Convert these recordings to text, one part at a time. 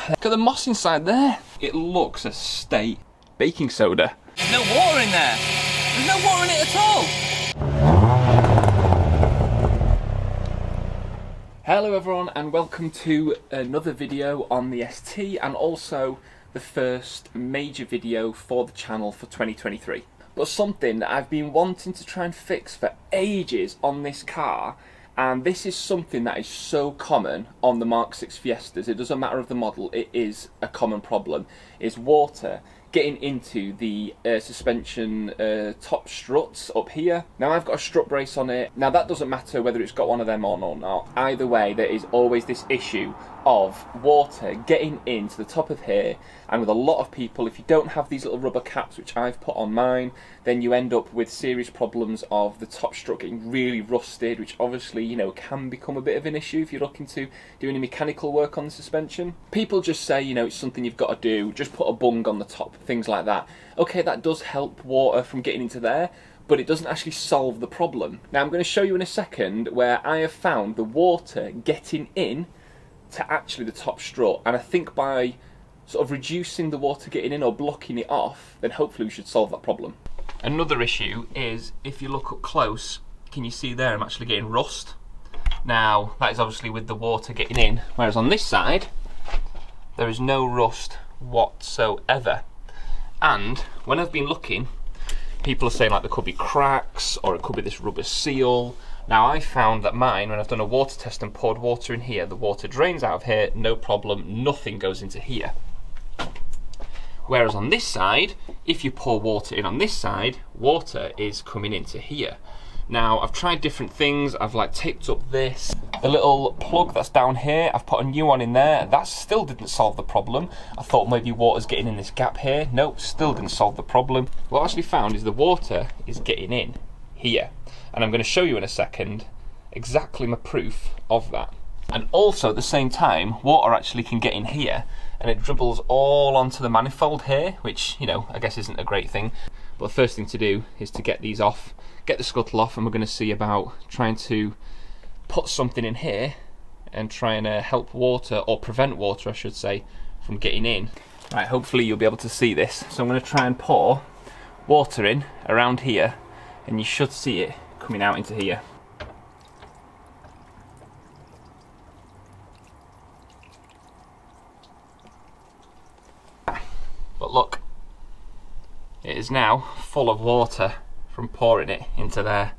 Look at the moss inside there. It looks a state. Baking soda. There's no water in there. There's no water in it at all. Hello everyone and welcome to another video on the ST and also the first major video for the channel for 2023. But something that I've been wanting to try and fix for ages on this car, and this is something that is so common on the MK6 Fiestas, it doesn't matter of the model, it is a common problem, is water getting into the suspension top struts up here. Now I've got a strut brace on it. Now that doesn't matter whether it's got one of them on or not. Either way, there is always this issue of water getting into the top of here, and with a lot of people, if you don't have these little rubber caps, which I've put on mine, then you end up with serious problems of the top strut getting really rusted, which obviously, you know, can become a bit of an issue if you're looking to do any mechanical work on the suspension. People just say, you know, it's something you've got to do, just put a bung on the top, things like that. Okay, that does help water from getting into there, but it doesn't actually solve the problem. Now I'm going to show you in a second where I have found the water getting in to actually the top strut, and I think by sort of reducing the water getting in or blocking it off, then hopefully we should solve that problem. Another issue is, if you look up close, can you see there I'm actually getting rust? Now that is obviously with the water getting in, whereas on this side there is no rust whatsoever. And when I've been looking, people are saying like there could be cracks or it could be this rubber seal. Now I found that mine, when I've done a water test and poured water in here, the water drains out of here, no problem, nothing goes into here. Whereas on this side, if you pour water in on this side, water is coming into here. Now I've tried different things, I've like taped up this. The little plug that's down here, I've put a new one in there, that still didn't solve the problem. I thought maybe water's getting in this gap here, nope, still didn't solve the problem. What I actually found is the water is getting in here. And I'm going to show you in a second exactly my proof of that. And also at the same time, water actually can get in here and it dribbles all onto the manifold here, which, you know, I guess isn't a great thing. But the first thing to do is to get these off, get the scuttle off, and we're going to see about trying to put something in here and try and help water, or prevent water I should say, from getting in. Right, hopefully you'll be able to see this. So I'm going to try and pour water in around here, and you should see it coming out into here. But look, it is now full of water from pouring it into there.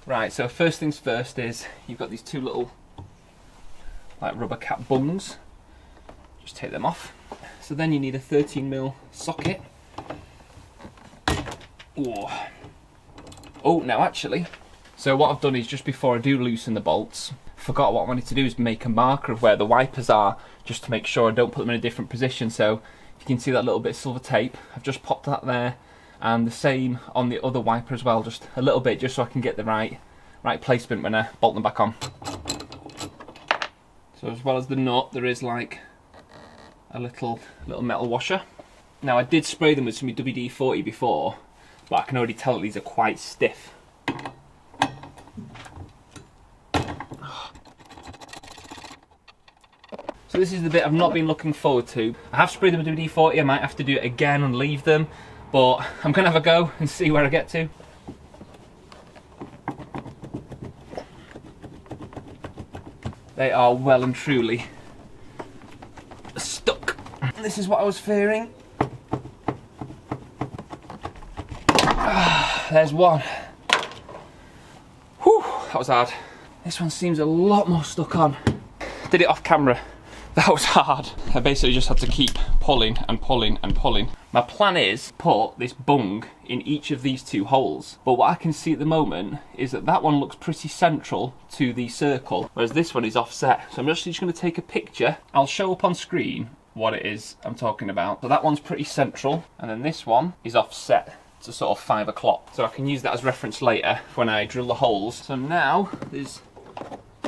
Right, so first things first is you've got these two little like rubber cap bungs. Just take them off. So then you need a 13mm socket. Oh, now actually, so what I've done is just before I do loosen the bolts, forgot what I wanted to do is make a marker of where the wipers are, just to make sure I don't put them in a different position. So if you can see that little bit of silver tape, I've just popped that there, and the same on the other wiper as well, just a little bit, just so I can get the right placement when I bolt them back on. So as well as the nut, there is like a little metal washer. Now I did spray them with some WD-40 before, but I can already tell that these are quite stiff. So this is the bit I've not been looking forward to. I have sprayed them with WD-40, I might have to do it again and leave them, but I'm going to have a go and see where I get to. They are well and truly stuck. This is what I was fearing. There's one. Whew, that was hard. This one seems a lot more stuck on. Did it off camera. That was hard. I basically just had to keep pulling and pulling and pulling. My plan is put this bung in each of these two holes, but what I can see at the moment is that that one looks pretty central to the circle, whereas this one is offset. So I'm just going to take a picture. I'll show up on screen what it is I'm talking about. So that one's pretty central, and then this one is offset to sort of 5 o'clock. So I can use that as reference later when I drill the holes. So now there's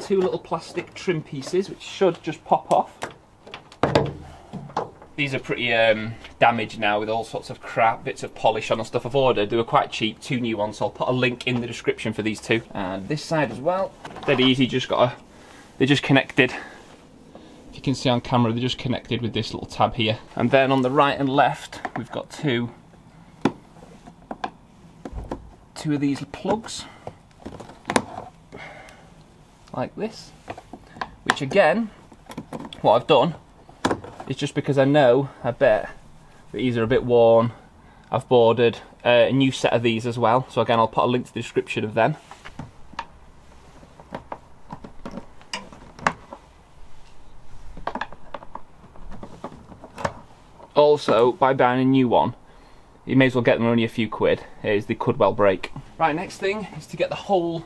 two little plastic trim pieces which should just pop off. These are pretty damaged now with all sorts of crap, bits of polish on and stuff I've ordered. They were quite cheap, 2 new ones, so I'll put a link in the description for these two. And this side as well, dead easy, they're just connected. If you can see on camera, they're just connected with this little tab here. And then on the right and left, we've got two of these plugs, like this, which again, what I've done is just because I bet that these are a bit worn, I've ordered a new set of these as well. So again, I'll put a link to the description of them. Also, by buying a new one, you may as well get them only a few quid, is they could well break. Right, next thing is to get the whole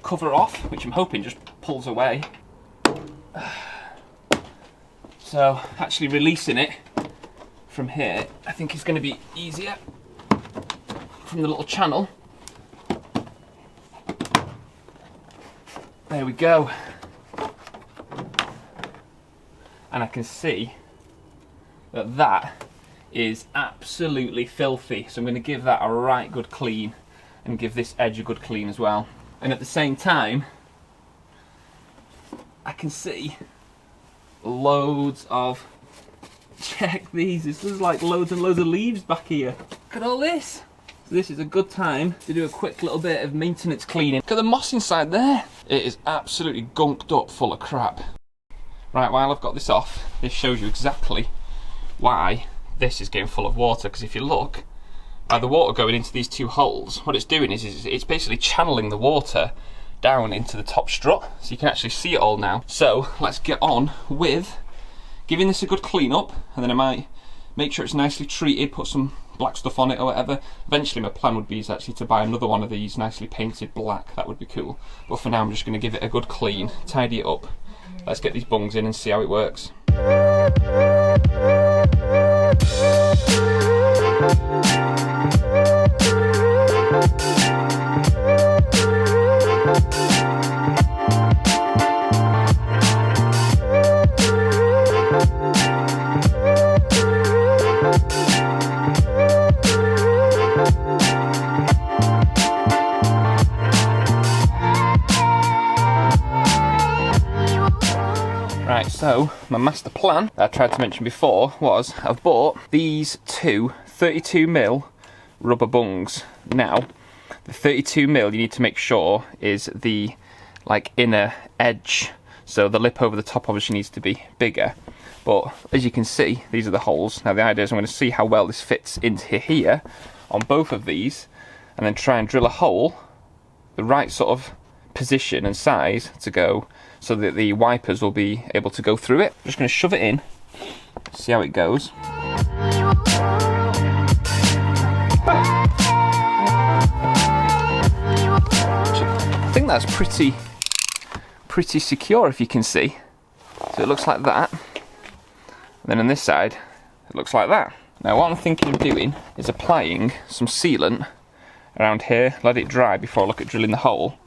cover off, which I'm hoping just pulls away. So actually releasing it from here, I think is going to be easier from the little channel. There we go. And I can see that is absolutely filthy, so I'm going to give that a right good clean and give this edge a good clean as well. And at the same time, I can see loads of, check these, this is like loads and loads of leaves back here. Look at all this. So this is a good time to do a quick little bit of maintenance cleaning. Look at the moss inside there. It is absolutely gunked up full of crap. Right, while I've got this off, this shows you exactly why this is getting full of water, because if you look by the water going into these two holes, what it's doing is it's basically channeling the water down into the top strut, so you can actually see it all now. So let's get on with giving this a good clean up, and then I might make sure it's nicely treated, put some black stuff on it or whatever. Eventually my plan would be is actually to buy another one of these nicely painted black. That would be cool, but for now I'm just going to give it a good clean, tidy it up. Let's get these bungs in and see how it works. Right, so my master plan that I tried to mention before was I've bought these two 32mm rubber bungs. Now, the 32mm you need to make sure is the inner edge, so the lip over the top obviously needs to be bigger. But as you can see, these are the holes. Now the idea is I'm going to see how well this fits into here on both of these, and then try and drill a hole the right sort of position and size to go so that the wipers will be able to go through it. I'm just going to shove it in, see how it goes. I think that's pretty secure, if you can see. So it looks like that. And then on this side, it looks like that. Now what I'm thinking of doing is applying some sealant around here, let it dry before I look at drilling the hole.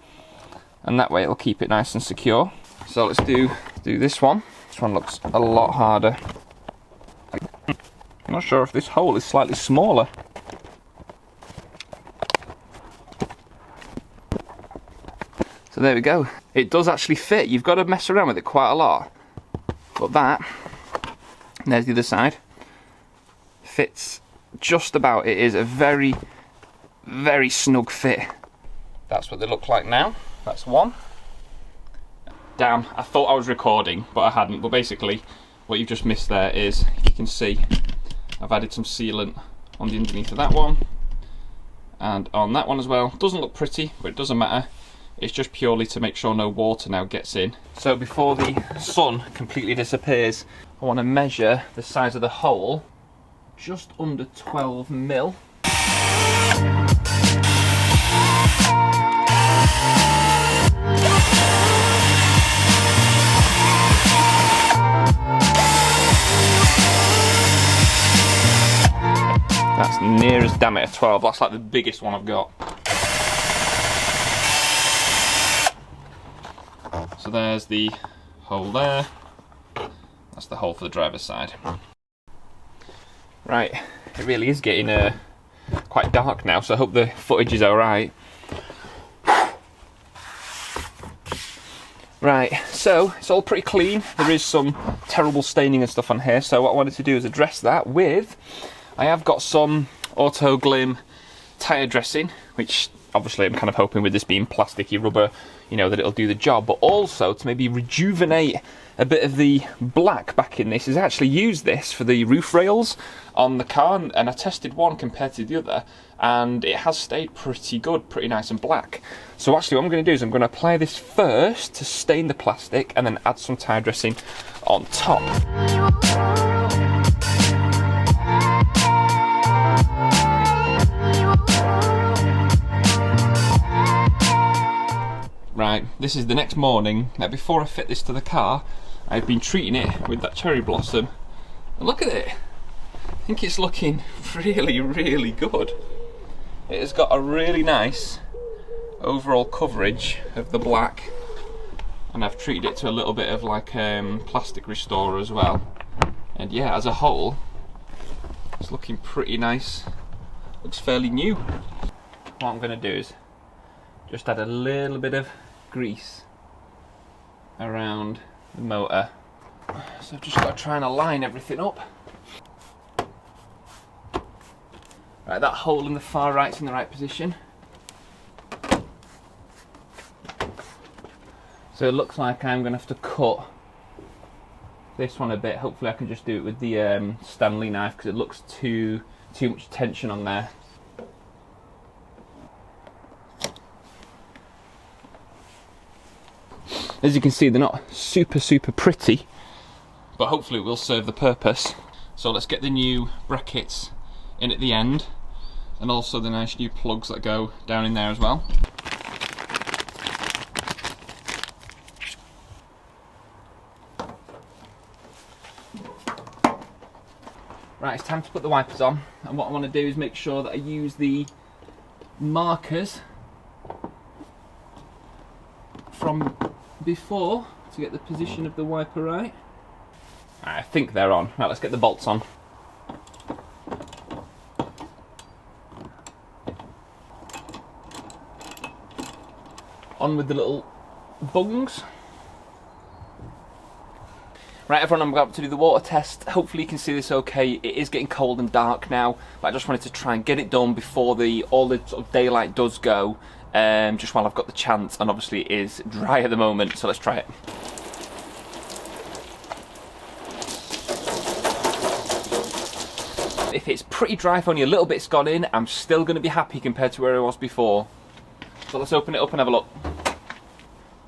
And that way it'll keep it nice and secure. So let's do this one. This one looks a lot harder. I'm not sure if this hole is slightly smaller. So there we go. It does actually fit. You've got to mess around with it quite a lot. But that, and there's the other side, fits just about. It is a very, very snug fit. That's what they look like now. That's one. Damn, I thought I was recording, but I hadn't. But basically, what you've just missed there is, you can see, I've added some sealant on the underneath of that one, and on that one as well. Doesn't look pretty, but it doesn't matter. It's just purely to make sure no water now gets in. So before the sun completely disappears, I want to measure the size of the hole, just under 12mm. That's near as diameter 12, that's like the biggest one I've got. So there's the hole there. That's the hole for the driver's side. Right, it really is getting quite dark now, so I hope the footage is alright. Right, so it's all pretty clean. There is some terrible staining and stuff on here, so what I wanted to do is address that with, I have got some Auto Glim tyre dressing, which obviously I'm kind of hoping with this being plasticky rubber, you know, that it'll do the job, but also to maybe rejuvenate a bit of the black back in this is I actually used this for the roof rails on the car, and I tested one compared to the other, and it has stayed pretty good, pretty nice and black. So actually what I'm going to do is I'm going to apply this first to stain the plastic and then add some tyre dressing on top. Right, this is the next morning. Now before I fit this to the car, I've been treating it with that cherry blossom. And look at it. I think it's looking really, really good. It has got a really nice overall coverage of the black, and I've treated it to a little bit of like plastic restorer as well. And yeah, as a whole, it's looking pretty nice. Looks fairly new. What I'm going to do is just add a little bit of grease around the motor. So I've just got to try and align everything up. Right, that hole in the far right's in the right position. So it looks like I'm going to have to cut this one a bit. Hopefully I can just do it with the Stanley knife, because it looks too much tension on there. As you can see, they're not super pretty, but hopefully it will serve the purpose. So let's get the new brackets in at the end, and also the nice new plugs that go down in there as well. Right, it's time to put the wipers on, and what I want to do is make sure that I use the markers from before to get the position of the wiper right. I think they're on. Right, let's get the bolts on. On with the little bungs. Right everyone, I'm about to do the water test. Hopefully you can see this okay. It is getting cold and dark now, but I just wanted to try and get it done before all the sort of daylight does go, just while I've got the chance, and obviously it is dry at the moment, so let's try it. If it's pretty dry, if only a little bit's gone in, I'm still going to be happy compared to where I was before. So let's open it up and have a look.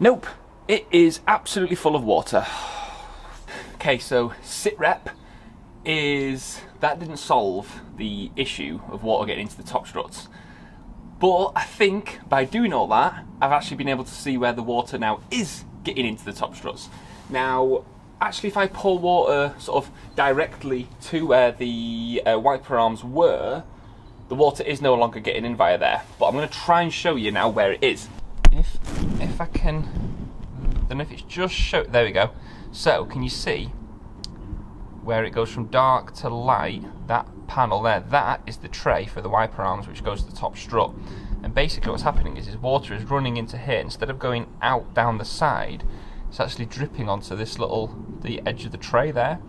Nope, it is absolutely full of water. Okay, so sitrep that didn't solve the issue of water getting into the top struts. But I think by doing all that, I've actually been able to see where the water now is getting into the top struts. Now, actually if I pour water sort of directly to where the wiper arms were, the water is no longer getting in via there. But I'm going to try and show you now where it is. If I can, I don't know if it's just show, there we go. So, can you see where it goes from dark to light? That panel there, that is the tray for the wiper arms, which goes to the top strut. And basically what's happening is water is running into here. Instead of going out down the side, it's actually dripping onto this the edge of the tray there.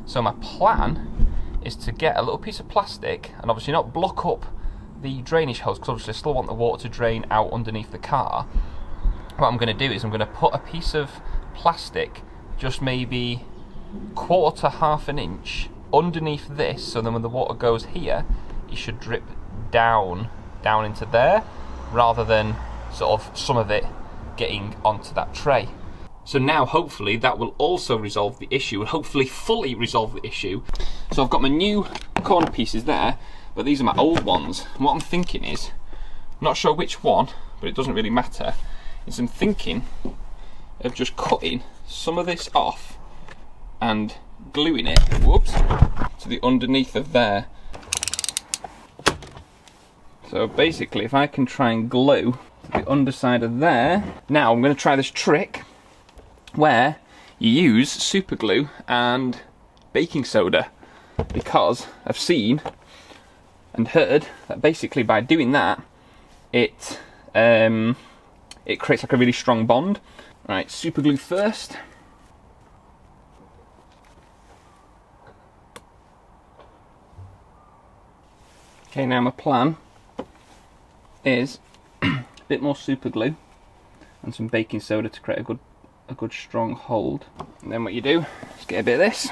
So my plan is to get a little piece of plastic and obviously not block up the drainage hose, because obviously I still want the water to drain out underneath the car. What I'm going to do is I'm going to put a piece of plastic, just maybe quarter to half an inch underneath this, so then when the water goes here, it should drip down into there, rather than sort of some of it getting onto that tray. So now hopefully that will also resolve the issue, and hopefully fully resolve the issue. So I've got my new corner pieces there, but these are my old ones. And what I'm thinking is, I'm not sure which one, but it doesn't really matter, is I'm thinking of just cutting some of this off and gluing it, whoops, to the underneath of there. So basically if I can try and glue to the underside of there. Now I'm going to try this trick where you use super glue and baking soda, because I've seen and heard that basically by doing that it creates like a really strong bond. Right, super glue first. Okay, now my plan is a bit more super glue and some baking soda to create a good strong hold. And then what you do is get a bit of this.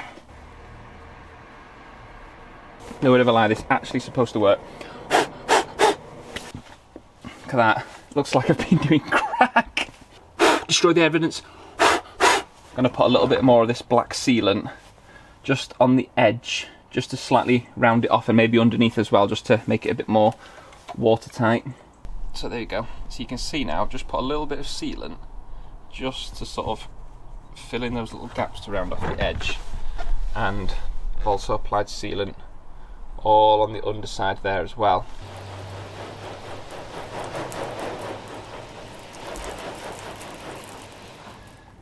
No word of a lie, this is actually supposed to work. Look at that. Looks like I've been doing crack. Destroy the evidence. I'm going to put a little bit more of this black sealant just on the edge, just to slightly round it off, and maybe underneath as well, just to make it a bit more watertight. So there you go. So you can see now I've just put a little bit of sealant just to sort of fill in those little gaps to round off the edge, and I've also applied sealant all on the underside there as well.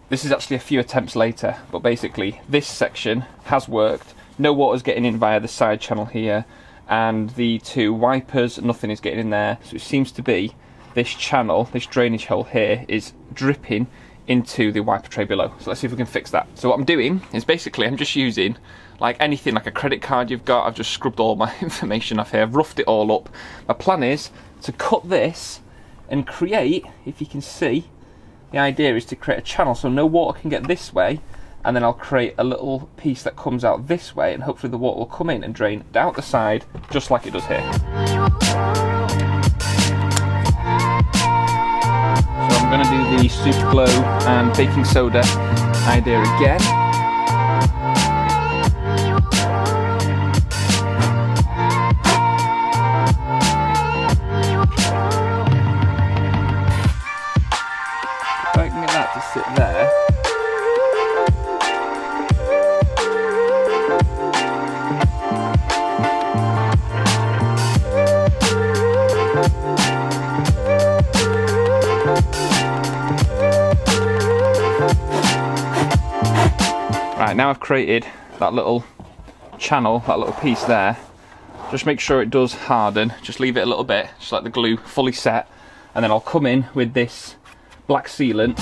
This is actually a few attempts later, but basically this section has worked. No water's getting in via the side channel here, and the two wipers, nothing is getting in there. So it seems to be this channel, this drainage hole here, is dripping into the wiper tray below. So let's see if we can fix that. So what I'm doing is basically I'm just using like anything, like a credit card you've got. I've just scrubbed all my information off here, I've roughed it all up. My plan is to cut this and create, if you can see, the idea is to create a channel so no water can get this way, and then I'll create a little piece that comes out this way, and hopefully the water will come in and drain down the side just like it does here. So I'm going to do the super glue and baking soda idea again. If I can get that to sit there. Right, now I've created that little channel, that little piece there. Just make sure it does harden, just leave it a little bit, just let the glue fully set, and then I'll come in with this black sealant.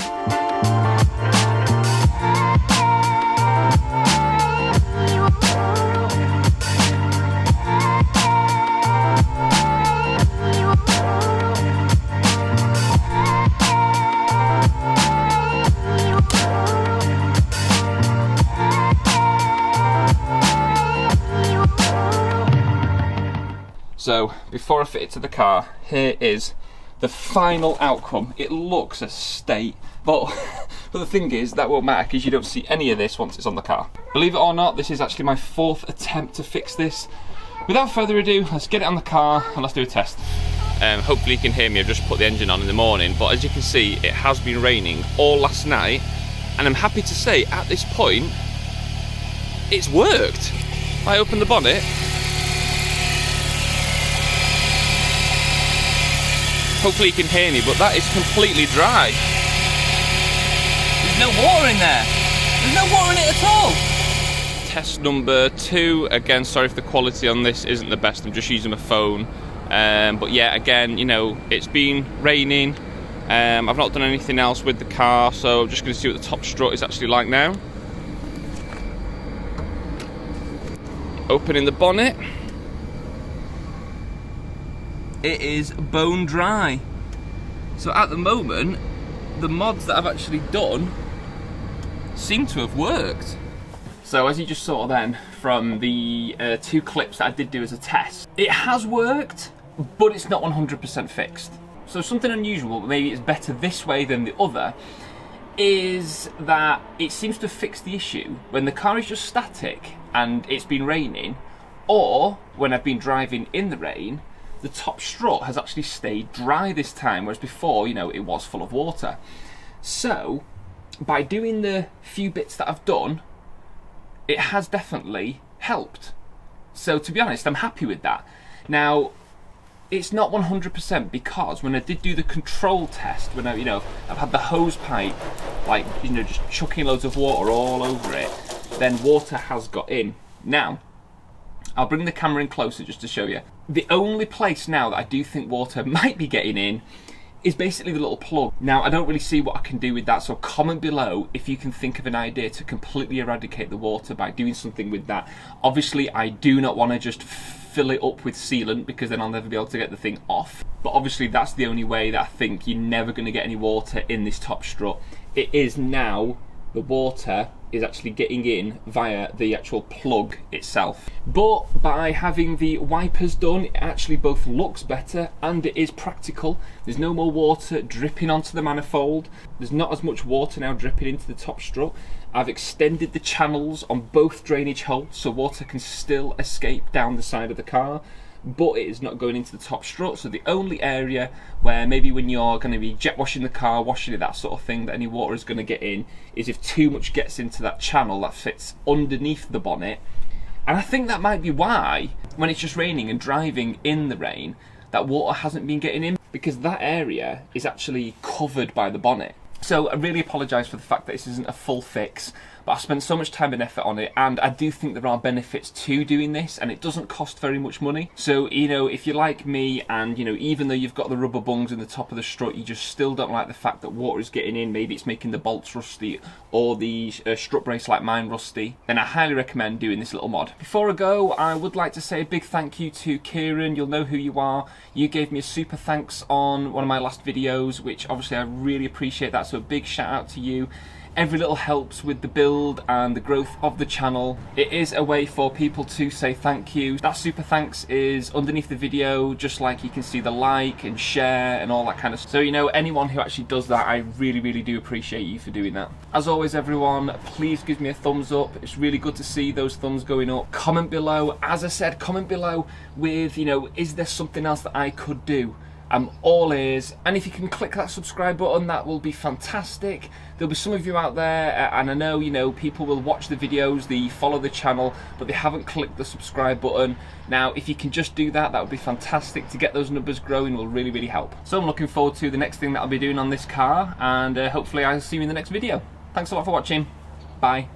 So before I fit it to the car, here is the final outcome. It looks a state, but the thing is that won't matter because you don't see any of this once it's on the car. Believe it or not, this is actually my 4th attempt to fix this. Without further ado, let's get it on the car and let's do a test. Hopefully you can hear me. I've just put the engine on in the morning, but as you can see, it has been raining all last night, and I'm happy to say at this point it's worked. I opened the bonnet. Hopefully you can hear me, but that is completely dry. There's no water in there. There's no water in it at all. Test number 2. Again, sorry if the quality on this isn't the best. I'm just using my phone. But yeah, again, you know, it's been raining. I've not done anything else with the car, so I'm just going to see what the top strut is actually like now. Opening the bonnet. It is bone dry. So at the moment, the mods that I've actually done seem to have worked. So as you just saw then from the 2 clips that I did do as a test, it has worked, but it's not 100% fixed. So something unusual, but maybe it's better this way than the other, is that it seems to fix the issue when the car is just static and it's been raining, or when I've been driving in the rain, the top strut has actually stayed dry this time, whereas before, you know, it was full of water. So, by doing the few bits that I've done, it has definitely helped. So, to be honest, I'm happy with that. Now, it's not 100% because when I did do the control test, when I've had the hose pipe, like, just chucking loads of water all over it, then water has got in. Now, I'll bring the camera in closer just to show you. The only place now that I do think water might be getting in is basically the little plug. Now, I don't really see what I can do with that, so comment below if you can think of an idea to completely eradicate the water by doing something with that. Obviously, I do not want to just fill it up with sealant, because then I'll never be able to get the thing off. But obviously, that's the only way that I think you're never going to get any water in this top strut. It is now, the water is actually getting in via the actual plug itself. But by having the wipers done, it actually both looks better and it is practical. There's no more water dripping onto the manifold. There's not as much water now dripping into the top strut. I've extended the channels on both drainage holes so water can still escape down the side of the car, but it is not going into the top strut. So the only area where maybe when you're going to be jet washing the car, washing it, that sort of thing, that any water is going to get in, is if too much gets into that channel that fits underneath the bonnet. And I think that might be why, when it's just raining and driving in the rain, that water hasn't been getting in, because that area is actually covered by the bonnet. So I really apologise for the fact that this isn't a full fix, but I've spent so much time and effort on it, and I do think there are benefits to doing this, and it doesn't cost very much money. So, you know, if you're like me and, you know, even though you've got the rubber bungs in the top of the strut, you just still don't like the fact that water is getting in, maybe it's making the bolts rusty or the strut brace like mine rusty, then I highly recommend doing this little mod. Before I go, I would like to say a big thank you to Kieran. You'll know who you are. You gave me a super thanks on one of my last videos, which obviously I really appreciate that, so a big shout out to you. Every little helps with the build and the growth of the channel. It is a way for people to say thank you. That super thanks is underneath the video, just like you can see the like and share and all that kind of stuff. So, you know, anyone who actually does that, I really, really do appreciate you for doing that. As always, everyone, please give me a thumbs up. It's really good to see those thumbs going up. Comment below, as I said, comment below with, you know, is there something else that I could do? I'm all ears, and if you can click that subscribe button, that will be fantastic. There'll be some of you out there, and I know, you know, people will watch the videos, they follow the channel, but they haven't clicked the subscribe button. Now, if you can just do that, that would be fantastic. To get those numbers growing will really, really help. So I'm looking forward to the next thing that I'll be doing on this car, and hopefully I'll see you in the next video. Thanks a lot for watching. Bye.